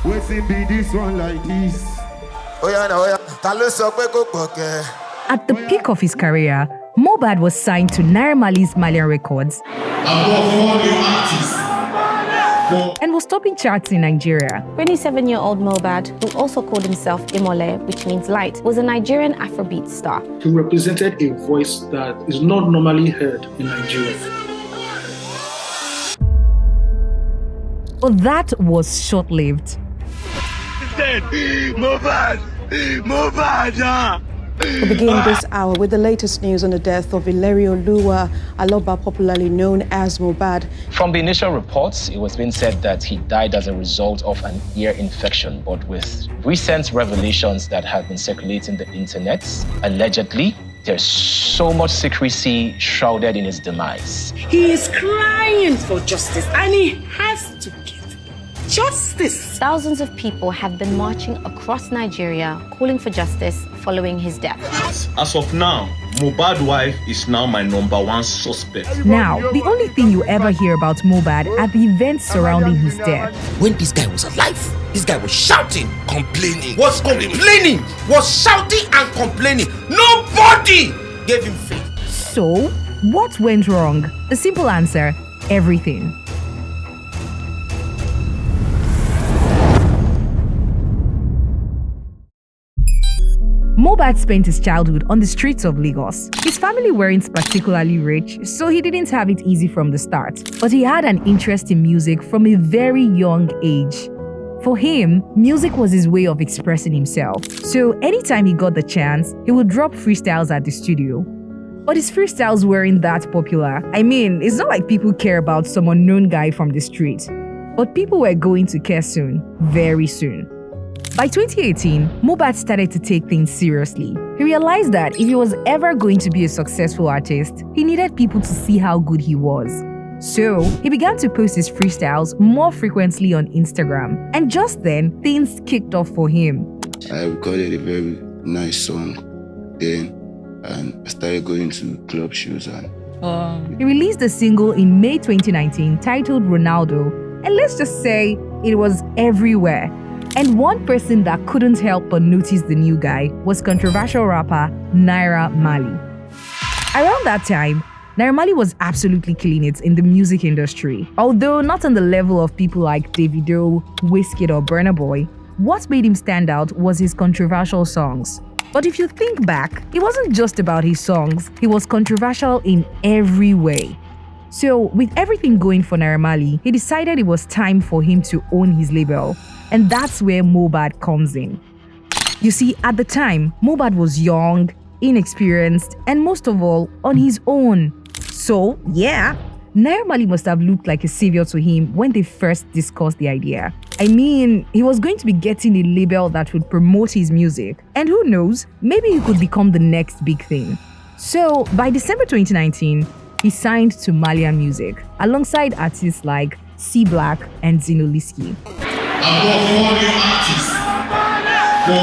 What's in be this one like this? At the peak of his career, MOHBAD was signed to Naira Marley's Marlian Records and was topping charts in Nigeria. 27-year-old MOHBAD, who also called himself Imole, which means light, was a Nigerian Afrobeat star. He represented a voice that is not normally heard in Nigeria. But that was short-lived. We begin this hour with the latest news on the death of Ilario Lua Aloba, popularly known as MOHBAD. From the initial reports, it was being said that he died as a result of an ear infection, but with recent revelations that have been circulating the internet, allegedly, there's so much secrecy shrouded in his demise. He is crying for justice and he has to get justice. Thousands of people have been marching across Nigeria calling for justice following his death. As of now, MOHBAD's wife is now my #1 suspect. Now, the only thing you ever hear about MOHBAD are the events surrounding his death. When this guy was alive, this guy was shouting, was shouting and complaining. Nobody gave him faith. So, what went wrong? The simple answer, everything. MOHBAD spent his childhood on the streets of Lagos. His family weren't particularly rich, so he didn't have it easy from the start. But he had an interest in music from a very young age. For him, music was his way of expressing himself. So anytime he got the chance, he would drop freestyles at the studio. But his freestyles weren't that popular. I mean, it's not like people care about some unknown guy from the street. But people were going to care soon, very soon. By 2018, MOHBAD started to take things seriously. He realized that if he was ever going to be a successful artist, he needed people to see how good he was. So, he began to post his freestyles more frequently on Instagram. And just then, things kicked off for him. I recorded a very nice song then, and I started going to club shows. He released a single in May 2019 titled Ronaldo, and let's just say it was everywhere. And one person that couldn't help but notice the new guy was controversial rapper Naira Marley. Around that time, Naira Marley was absolutely killing it in the music industry. Although not on the level of people like Davido, Wizkid or Burna Boy, what made him stand out was his controversial songs. But if you think back, it wasn't just about his songs, he was controversial in every way. So with everything going for Naira Marley, he decided it was time for him to own his label. And that's where MOHBAD comes in. You see, at the time, MOHBAD was young, inexperienced, and most of all, on his own. So, yeah, Naira Marley must have looked like a savior to him when they first discussed the idea. I mean, he was going to be getting a label that would promote his music. And who knows, maybe he could become the next big thing. So, by December 2019, he signed to Marlian Music, alongside artists like C Black and Zinoliski. I've got 4 new artists. 4.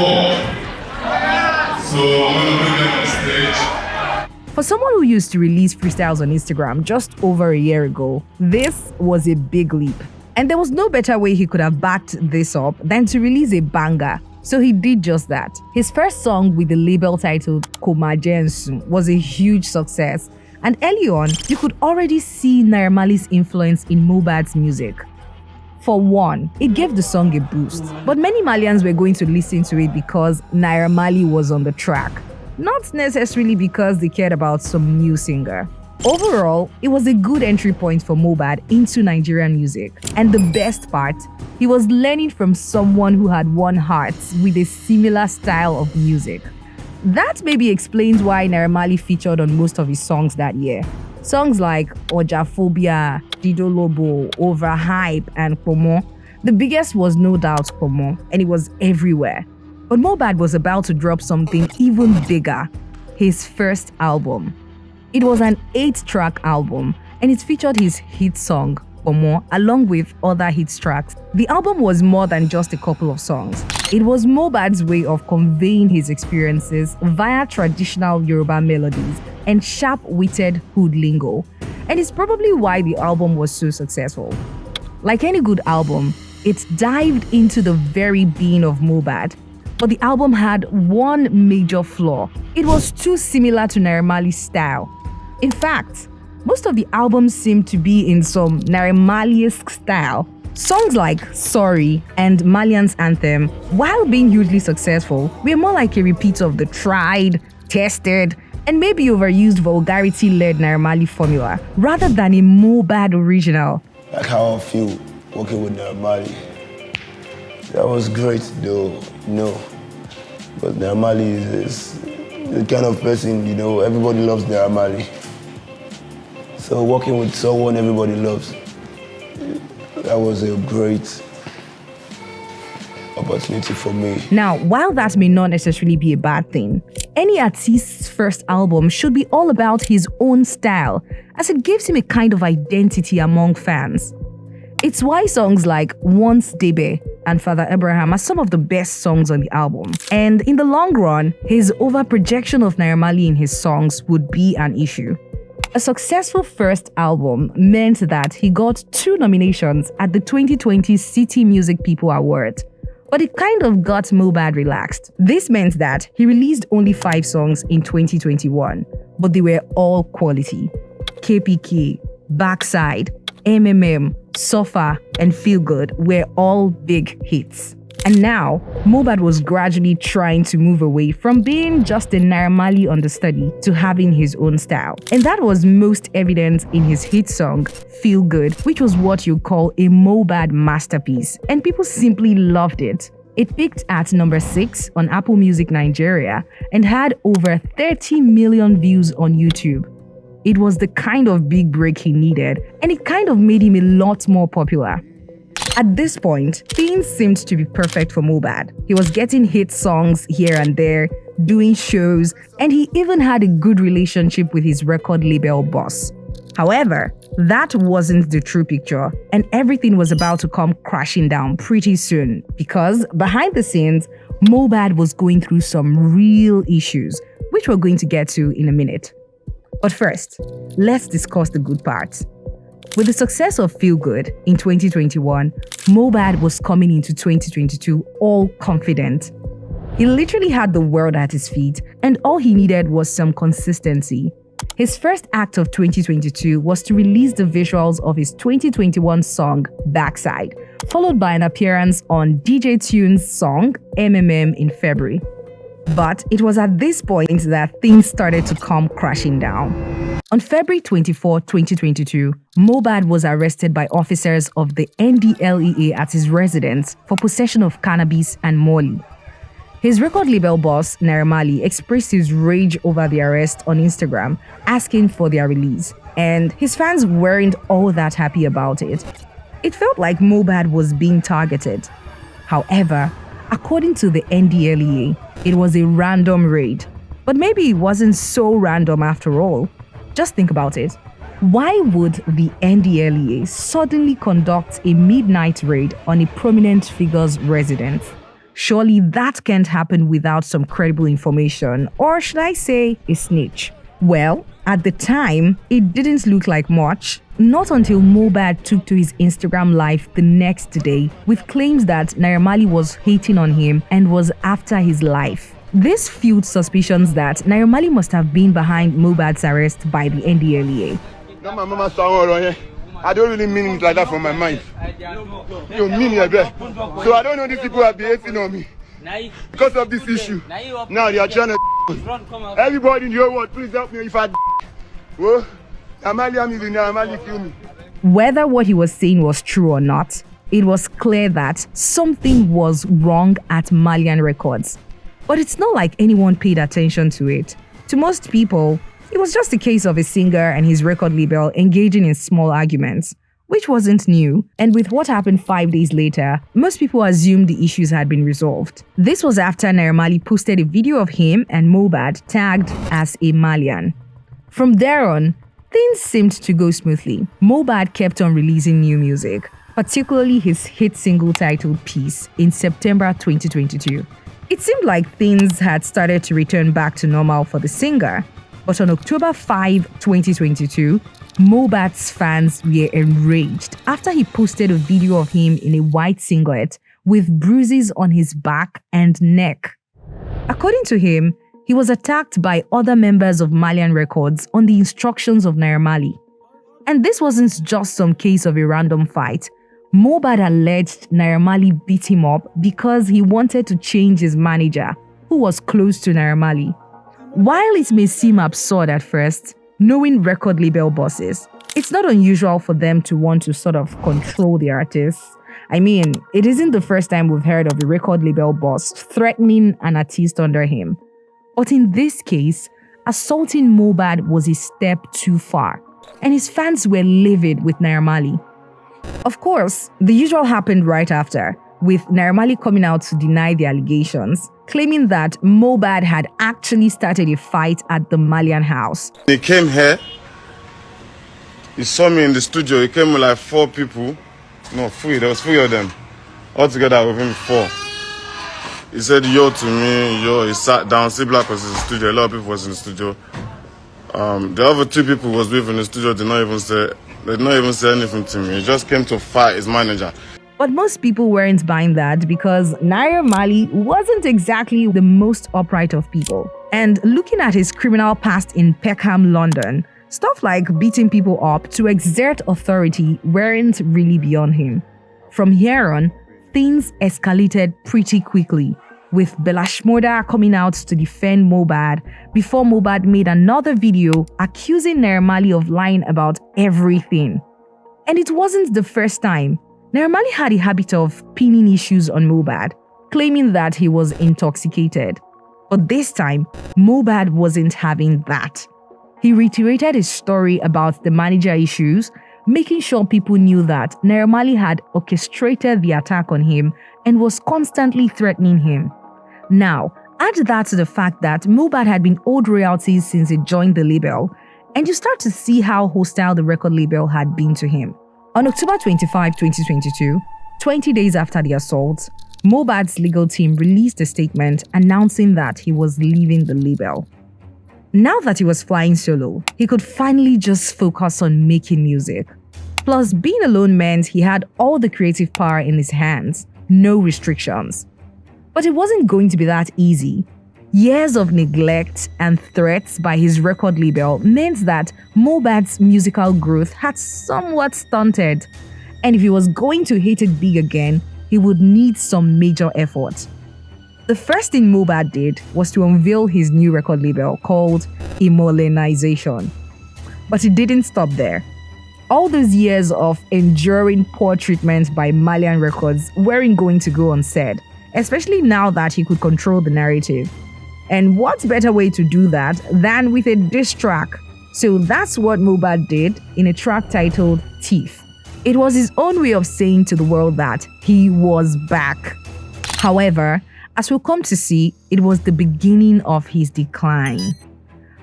So I'm going to bring them on stage. For someone who used to release freestyles on Instagram just over a year ago, this was a big leap. And there was no better way he could have backed this up than to release a banger. So he did just that. His first song with the label titled Komajensu was a huge success. And early on, you could already see Naira Marley's influence in MOHBAD's music. For one, it gave the song a boost, but many Malians were going to listen to it because Naira Marley was on the track, not necessarily because they cared about some new singer. Overall, it was a good entry point for MOHBAD into Nigerian music. And the best part, he was learning from someone who had won hearts with a similar style of music. That maybe explains why Naira Marley featured on most of his songs that year. Songs like Ojaphobia, Didolobo, Overhype, and Pomo. The biggest was no doubt Pomo, and it was everywhere. But MOHBAD was about to drop something even bigger, his first album. It was an 8-track album, and it featured his hit song, Pomo, along with other hit tracks. The album was more than just a couple of songs. It was MOHBAD's way of conveying his experiences via traditional Yoruba melodies and sharp-witted hood lingo. And it's probably why the album was so successful. Like any good album, It dived into the very being of Mohbad. But the album had one major flaw. It was too similar to Naira Marley's style. In fact, most of the albums seemed to be in some Naira Marley-esque style. Songs like Sorry and Marlian's Anthem, while being hugely successful, were more like a repeat of the tried, tested, and maybe overused vulgarity-led Naira Marley formula, rather than a Mohbad original. Like how I feel working with Naira Marley. That was great though, but Naira Marley is the kind of person, everybody loves Naira Marley. So working with someone everybody loves, that was a great opportunity for me. Now, while that may not necessarily be a bad thing, any artist's first album should be all about his own style, as it gives him a kind of identity among fans. It's why songs like Once Debe and Father Abraham are some of the best songs on the album. And in the long run, his overprojection of Naira Marley in his songs would be an issue. A successful first album meant that he got 2 nominations at the 2020 City Music People Award. But it kind of got Mohbad relaxed. This meant that he released only 5 songs in 2021, but they were all quality. KPK, Backside, MMM, Suffer, and Feel Good were all big hits. And now, Mohbad was gradually trying to move away from being just a Naira Marley understudy to having his own style. And that was most evident in his hit song, Feel Good, which was what you call a Mohbad masterpiece. And people simply loved it. It peaked at number 6 on Apple Music Nigeria and had over 30 million views on YouTube. It was the kind of big break he needed, and it kind of made him a lot more popular. At this point, things seemed to be perfect for Mohbad. He was getting hit songs here and there, doing shows, and he even had a good relationship with his record label boss. However, that wasn't the true picture, and everything was about to come crashing down pretty soon because behind the scenes, Mohbad was going through some real issues, which we're going to get to in a minute. But first, let's discuss the good parts. With the success of Feel Good in 2021, Mohbad was coming into 2022 all confident. He literally had the world at his feet, and all he needed was some consistency. His first act of 2022 was to release the visuals of his 2021 song, Backside, followed by an appearance on DJ Tune's song, MMM, in February. But it was at this point that things started to come crashing down. On February 24, 2022, Mohbad was arrested by officers of the NDLEA at his residence for possession of cannabis and Marley. His record label boss, Naira Marley, expressed his rage over the arrest on Instagram, asking for their release. And his fans weren't all that happy about it. It felt like Mohbad was being targeted. However, according to the NDLEA, it was a random raid. But maybe it wasn't so random after all. Just think about it. Why would the NDLEA suddenly conduct a midnight raid on a prominent figure's residence? Surely that can't happen without some credible information, or should I say, a snitch. Well, at the time, it didn't look like much. Not until Mohbad took to his Instagram live the next day with claims that Naira Marley was hating on him and was after his life. This fueled suspicions that Naira Marley must have been behind Mohbad's arrest by the NDLEA. I don't really mean it like that from my mind. You mean it, so I don't know these people are behaving on me because of this issue. Now they are trying to. Everybody in your world, please help me if I. Whoa, Marley kill me. Whether what he was saying was true or not, it was clear that something was wrong at Marlian Records. But it's not like anyone paid attention to it. To most people, it was just a case of a singer and his record label engaging in small arguments, which wasn't new. And with what happened 5 days later, most people assumed the issues had been resolved. This was after Naira Marley posted a video of him and Mohbad tagged as a Marlian. From there on, things seemed to go smoothly. Mohbad kept on releasing new music, particularly his hit single titled Peace in September 2022. It seemed like things had started to return back to normal for the singer. But on October 5, 2022, Mohbad's fans were enraged after he posted a video of him in a white singlet with bruises on his back and neck. According to him, he was attacked by other members of Marlian Records on the instructions of Naira Marley. And this wasn't just some case of a random fight. Mohbad alleged Naira Marley beat him up because he wanted to change his manager, who was close to Naira Marley. While it may seem absurd at first, knowing record label bosses, it's not unusual for them to want to sort of control the artists. I mean, it isn't the first time we've heard of a record label boss threatening an artist under him. But in this case, assaulting Mohbad was a step too far, and his fans were livid with Naira Marley. Of course, the usual happened right after, with Naira Marley coming out to deny the allegations, claiming that Mohbad had actually started a fight at the Marlian house. He came here, he saw me in the studio, he came with like 4 people. No, 3, there was 3 of them. All together with him 4. He said yo to me, yo, he sat down, C Black was in the studio, a lot of people was in the studio. The other 2 people was with in the studio did not even say anything to me. He just came to fight his manager. But most people weren't buying that because Naira Marley wasn't exactly the most upright of people. And looking at his criminal past in Peckham, London, stuff like beating people up to exert authority weren't really beyond him. From here on, things escalated pretty quickly, with Bella Shmurda coming out to defend Mohbad before Mohbad made another video accusing Naira Marley of lying about everything. And it wasn't the first time. Naira Marley had a habit of pinning issues on Mohbad, claiming that he was intoxicated. But this time, Mohbad wasn't having that. He reiterated his story about the manager issues, making sure people knew that Naira Marley had orchestrated the attack on him and was constantly threatening him. Now, add that to the fact that Mohbad had been owed royalties since he joined the label, and you start to see how hostile the record label had been to him. On October 25, 2022, 20 days after the assault, Mohbad's legal team released a statement announcing that he was leaving the label. Now that he was flying solo, he could finally just focus on making music. Plus, being alone meant he had all the creative power in his hands, no restrictions. But it wasn't going to be that easy. Years of neglect and threats by his record label meant that Mohbad's musical growth had somewhat stunted. And if he was going to hit it big again, he would need some major effort. The first thing Mohbad did was to unveil his new record label called Immortalization. But it didn't stop there. All those years of enduring poor treatment by Marlian Records weren't going to go unsaid, especially now that he could control the narrative. And what better way to do that than with a diss track? So that's what Mohbad did in a track titled Thief. It was his own way of saying to the world that he was back. However, as we'll come to see, it was the beginning of his decline.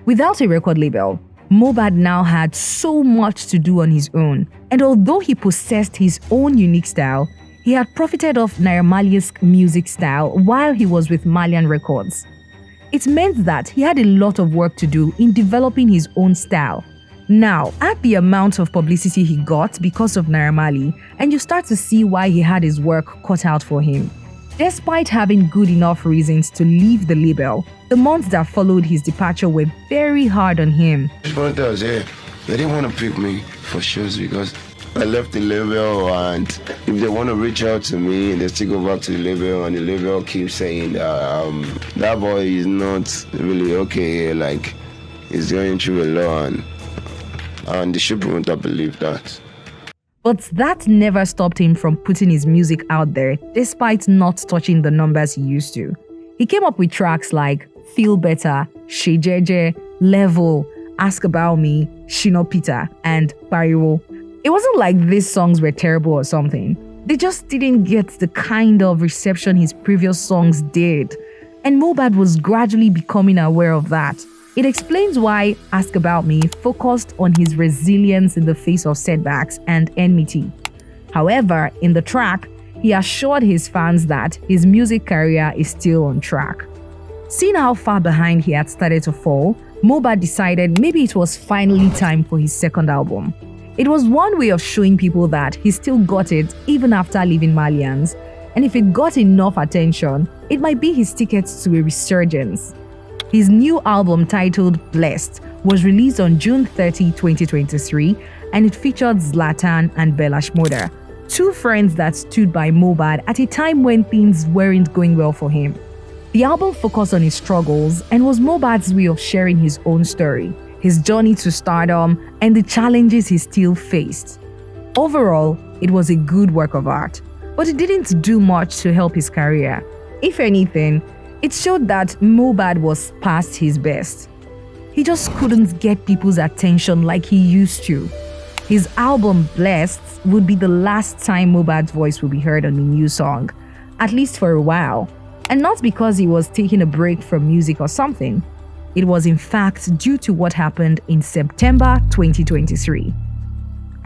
Without a record label, Mohbad now had so much to do on his own. And although he possessed his own unique style, he had profited off Naira Marley's music style while he was with Marlian Records. It meant that he had a lot of work to do in developing his own style. Now, add the amount of publicity he got because of Naira Marley, and you start to see why he had his work cut out for him. Despite having good enough reasons to leave the label, the months that followed his departure were very hard on him. They didn't want to pick me for shows because I left the label, and if they want to reach out to me, they still go back to the label, and the label keeps saying that boy is not really okay, like he's going through a lot, and the ship won't have believed that. But that never stopped him from putting his music out there, despite not touching the numbers he used to. He came up with tracks like Feel Better, Shejeje, Level, Ask About Me, Shino Peter, and Pariwo. It wasn't like these songs were terrible or something. They just didn't get the kind of reception his previous songs did. And Mohbad was gradually becoming aware of that. It explains why Ask About Me focused on his resilience in the face of setbacks and enmity. However, in the track, he assured his fans that his music career is still on track. Seeing how far behind he had started to fall, MOHBAD decided maybe it was finally time for his second album. It was one way of showing people that he still got it even after leaving Marlian's, and if it got enough attention, it might be his ticket to a resurgence. His new album titled Blessed was released on June 30, 2023, and it featured Zlatan and Bella Shmurda, two friends that stood by MOHBAD at a time when things weren't going well for him. The album focused on his struggles and was MOHBAD's way of sharing his own story, his journey to stardom, and the challenges he still faced. Overall, it was a good work of art, but it didn't do much to help his career. If anything, it showed that MOHBAD was past his best. He just couldn't get people's attention like he used to. His album Blessed would be the last time MOHBAD's voice would be heard on a new song, at least for a while. And not because he was taking a break from music or something. It was in fact due to what happened in September 2023.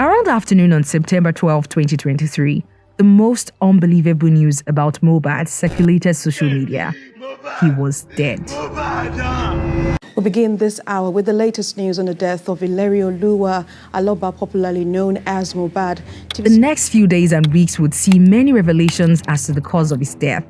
Around afternoon on September 12, 2023, the most unbelievable news about MOHBAD circulated social media. He was dead. We begin this hour with the latest news on the death of Valerio Lua Aloba, popularly known as MOHBAD. The next few days and weeks would see many revelations as to the cause of his death.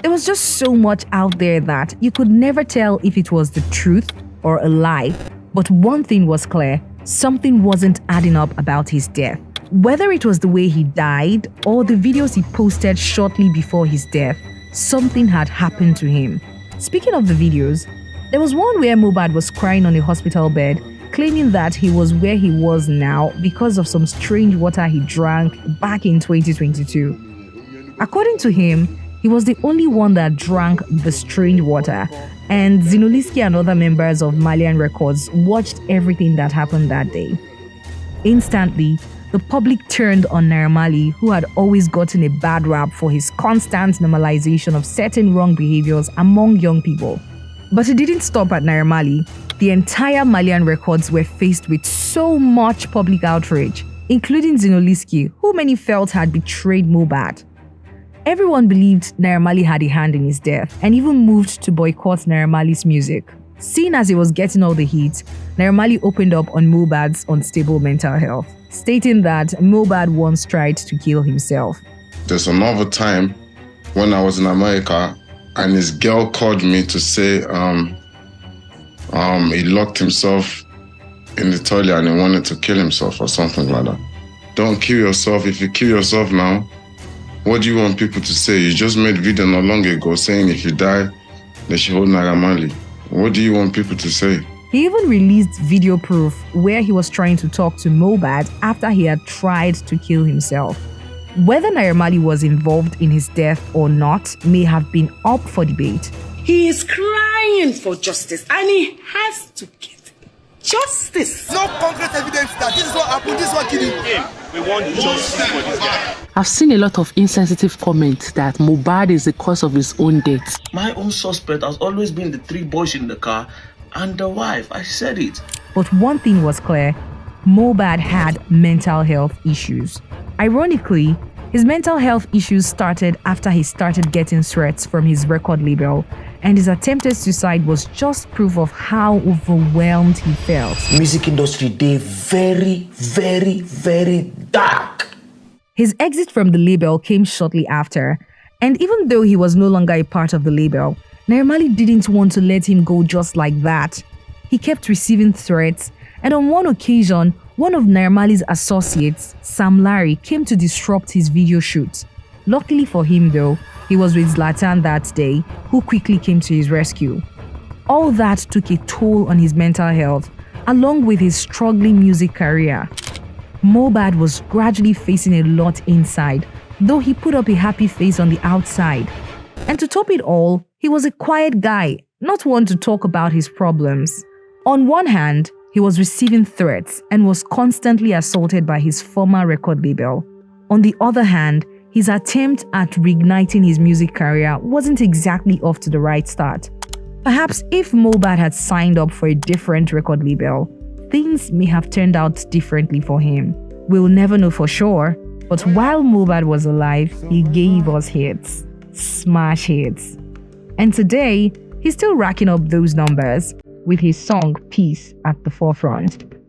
There was just so much out there that you could never tell if it was the truth or a lie. But one thing was clear, something wasn't adding up about his death. Whether it was the way he died or the videos he posted shortly before his death, something had happened to him. Speaking of the videos, there was one where MOHBAD was crying on a hospital bed, claiming that he was where he was now because of some strange water he drank back in 2022. According to him, he was the only one that drank the strange water, and Zinoliski and other members of Marlian Records watched everything that happened that day. Instantly, the public turned on Naira Marley, who had always gotten a bad rap for his constant normalization of certain wrong behaviors among young people. But it didn't stop at Naira Marley. The entire Marlian Records were faced with so much public outrage, including Zinoliski, who many felt had betrayed MOHBAD. Everyone believed Naira Marley had a hand in his death and even moved to boycott Naira Marley's music. Seeing as he was getting all the heat, Naira Marley opened up on MOHBAD's unstable mental health, stating that MOHBAD once tried to kill himself. There's another time when I was in America and his girl called me to say he locked himself in the toilet and he wanted to kill himself or something like that. Don't kill yourself. If you kill yourself now, what do you want people to say? You just made a video not long ago saying if you die, they should hold Naira Marley. What do you want people to say? He even released video proof where he was trying to talk to MOHBAD after he had tried to kill himself. Whether Naira Marley was involved in his death or not may have been up for debate. He is crying for justice and he has to get justice. No concrete evidence that this is what happened, this is what killed him. We want justice for this guy. I've seen a lot of insensitive comments that MOHBAD is the cause of his own death. My own suspect has always been the 3 boys in the car and the wife. I said it. But one thing was clear, MOHBAD had mental health issues. Ironically, his mental health issues started after he started getting threats from his record label, and his attempted suicide was just proof of how overwhelmed he felt. Music industry, they very dark. His exit from the label came shortly after, and even though he was no longer a part of the label, Naira Marley didn't want to let him go just like that. He kept receiving threats, and on one occasion, one of Naira Marley's associates, Sam Larry, came to disrupt his video shoot. Luckily for him though, he was with Zlatan that day, who quickly came to his rescue. All that took a toll on his mental health, along with his struggling music career. MOHBAD was gradually facing a lot inside, though he put up a happy face on the outside. And to top it all, he was a quiet guy, not one to talk about his problems. On one hand, he was receiving threats and was constantly assaulted by his former record label. On the other hand, his attempt at reigniting his music career wasn't exactly off to the right start. Perhaps if MOHBAD had signed up for a different record label, things may have turned out differently for him. We'll never know for sure, but while MOHBAD was alive, he gave us hits, smash hits. And today, he's still racking up those numbers, with his song Peace at the forefront.